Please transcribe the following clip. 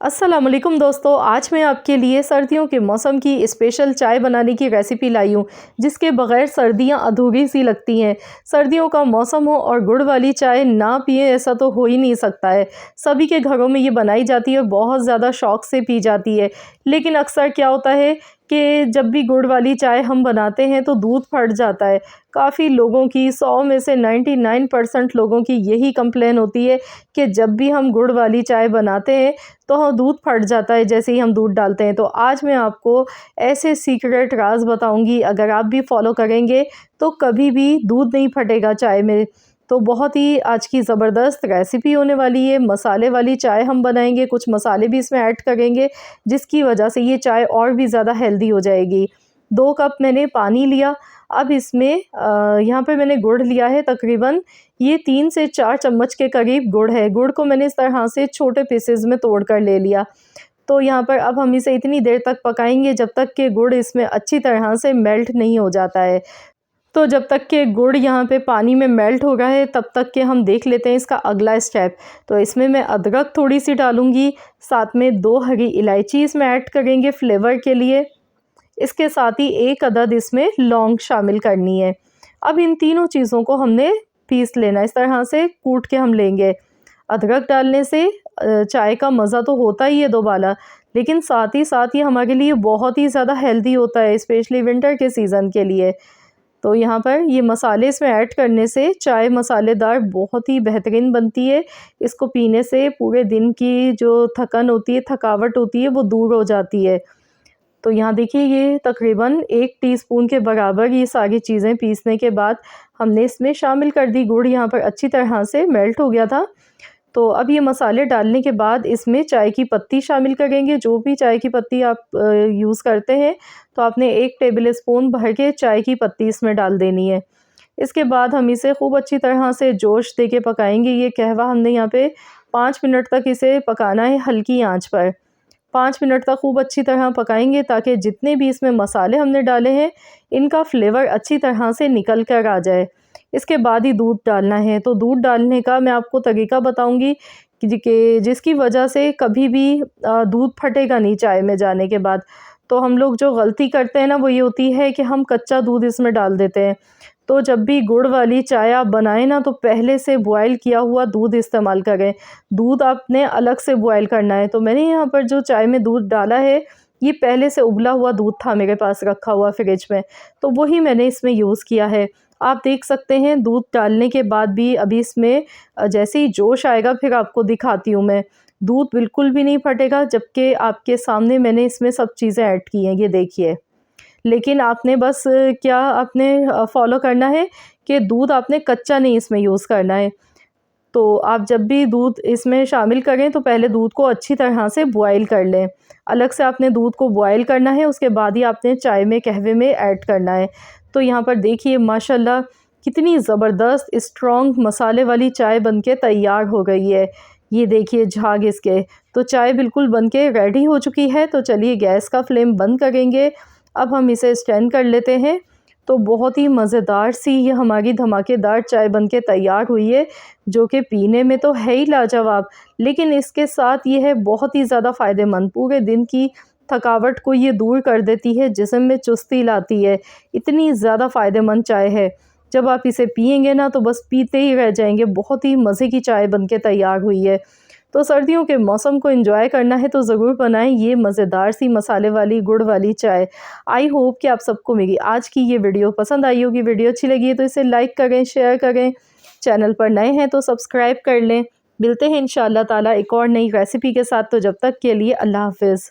अस्सलाम वालेकुम दोस्तों, आज मैं आपके लिए सर्दियों के मौसम की स्पेशल चाय बनाने की रेसिपी लाई हूँ जिसके बगैर सर्दियाँ अधूरी सी लगती हैं। सर्दियों का मौसम हो और गुड़ वाली चाय ना पिए ऐसा तो हो ही नहीं सकता है। सभी के घरों में ये बनाई जाती है, बहुत ज़्यादा शौक़ से पी जाती है। लेकिन अक्सर क्या होता है कि जब भी गुड़ वाली चाय हम बनाते हैं तो दूध फट जाता है। काफ़ी लोगों की 100 में से 99% लोगों की यही कंप्लेन होती है कि जब भी हम गुड़ वाली चाय बनाते हैं तो हाँ दूध फट जाता है जैसे ही हम दूध डालते हैं। तो आज मैं आपको ऐसे सीक्रेट राज बताऊंगी, अगर आप भी फॉलो करेंगे तो कभी भी दूध नहीं फटेगा चाय में। तो बहुत ही आज की ज़बरदस्त रेसिपी होने वाली है। मसाले वाली चाय हम बनाएंगे, कुछ मसाले भी इसमें ऐड करेंगे जिसकी वजह से ये चाय और भी ज़्यादा हेल्दी हो जाएगी। 2 कप मैंने पानी लिया। अब इसमें यहाँ पे मैंने गुड़ लिया है, तकरीबन ये 3 से 4 चम्मच के करीब गुड़ है। गुड़ को मैंने इस तरह से छोटे पीसेस में तोड़ कर ले लिया। तो यहाँ पर अब हम इसे इतनी देर तक पकाएंगे जब तक कि गुड़ इसमें अच्छी तरह से मेल्ट नहीं हो जाता है। तो जब तक कि गुड़ यहाँ पे पानी में मेल्ट हो रहा है तब तक के हम देख लेते हैं इसका अगला स्टेप। तो इसमें मैं अदरक थोड़ी सी डालूँगी, साथ में 2 हरी इलायची इसमें ऐड करेंगे फ्लेवर के लिए। इसके साथ ही 1 अदद इसमें लौंग शामिल करनी है। अब इन तीनों चीज़ों को हमने पीस लेना, इस तरह से कूट के हम लेंगे। अदरक डालने से चाय का मज़ा तो होता ही है दोबाला, लेकिन साथ ही साथ ये हमारे लिए बहुत ही ज़्यादा हेल्दी होता है, स्पेशली विंटर के सीज़न के लिए। तो यहाँ पर ये मसाले इसमें ऐड करने से चाय मसालेदार बहुत ही बेहतरीन बनती है। इसको पीने से पूरे दिन की जो थकन होती है, थकावट होती है, वो दूर हो जाती है। तो यहाँ देखिए ये तकरीबन 1 टीस्पून के बराबर ये सारी चीज़ें पीसने के बाद हमने इसमें शामिल कर दी। गुड़ यहाँ पर अच्छी तरह से मेल्ट हो गया था। तो अब ये मसाले डालने के बाद इसमें चाय की पत्ती शामिल करेंगे। जो भी चाय की पत्ती आप यूज़ करते हैं तो आपने 1 टेबल स्पून भर के चाय की पत्ती इसमें डाल देनी है। इसके बाद हम इसे खूब अच्छी तरह से जोश दे के पकाएंगे। ये कहवा हमने यहाँ पे 5 मिनट तक इसे पकाना है हल्की आंच पर। 5 मिनट तक खूब अच्छी तरह पकाएंगे ताकि जितने भी इसमें मसाले हमने डाले हैं इनका फ्लेवर अच्छी तरह से निकल कर आ जाए। इसके बाद ही दूध डालना है। तो दूध डालने का मैं आपको तरीका बताऊंगी कि जिसकी वजह से कभी भी दूध फटेगा नहीं चाय में जाने के बाद। तो हम लोग जो गलती करते हैं ना वो ये होती है कि हम कच्चा दूध इसमें डाल देते हैं। तो जब भी गुड़ वाली चाय आप बनाएं ना तो पहले से बॉयल किया हुआ दूध इस्तेमाल करें। दूध आपने अलग से बॉयल करना है। तो मैंने यहाँ पर जो चाय में दूध डाला है ये पहले से उबला हुआ दूध था मेरे पास रखा हुआ फ्रिज में, तो वही मैंने इसमें यूज़ किया है। आप देख सकते हैं दूध डालने के बाद भी अभी इसमें जैसे ही जोश आएगा फिर आपको दिखाती हूँ मैं। दूध बिल्कुल भी नहीं फटेगा, जबकि आपके सामने मैंने इसमें सब चीज़ें ऐड की हैं, ये देखिए। लेकिन आपने बस क्या आपने फॉलो करना है कि दूध आपने कच्चा नहीं इसमें यूज़ करना है। तो आप जब भी दूध इसमें शामिल करें तो पहले दूध को अच्छी तरह से बॉयल कर लें। अलग से आपने दूध को बॉयल करना है, उसके बाद ही आपने चाय में कहवे में ऐड करना है। तो यहाँ पर देखिए माशाल्लाह कितनी ज़बरदस्त स्ट्रॉन्ग मसाले वाली चाय बनके तैयार हो गई है। ये देखिए झाग इसके। तो चाय बिल्कुल बनके रेडी हो चुकी है। तो चलिए गैस का फ्लेम बंद करेंगे। अब हम इसे स्टैंड कर लेते हैं। तो बहुत ही मज़ेदार सी ये हमारी धमाकेदार चाय बनके तैयार हुई है, जो कि पीने में तो है ही लाजवाब, लेकिन इसके साथ ये है बहुत ही ज़्यादा फ़ायदेमंद। पूरे दिन की थकावट को ये दूर कर देती है, जिस्म में चुस्ती लाती है। इतनी ज़्यादा फ़ायदेमंद चाय है, जब आप इसे पिएंगे ना तो बस पीते ही रह जाएंगे। बहुत ही मज़े की चाय बनके तैयार हुई है। तो सर्दियों के मौसम को एंजॉय करना है तो ज़रूर बनाएं ये मज़ेदार सी मसाले वाली गुड़ वाली चाय। आई होप कि आप सबको मेरी आज की ये वीडियो पसंद आई होगी। वीडियो अच्छी लगी है तो इसे लाइक करें, शेयर करें। चैनल पर नए हैं तो सब्सक्राइब कर लें। मिलते हैं इंशाअल्लाह ताला एक और नई रेसिपी के साथ। तो जब तक के लिए अल्लाह हाफ़िज़।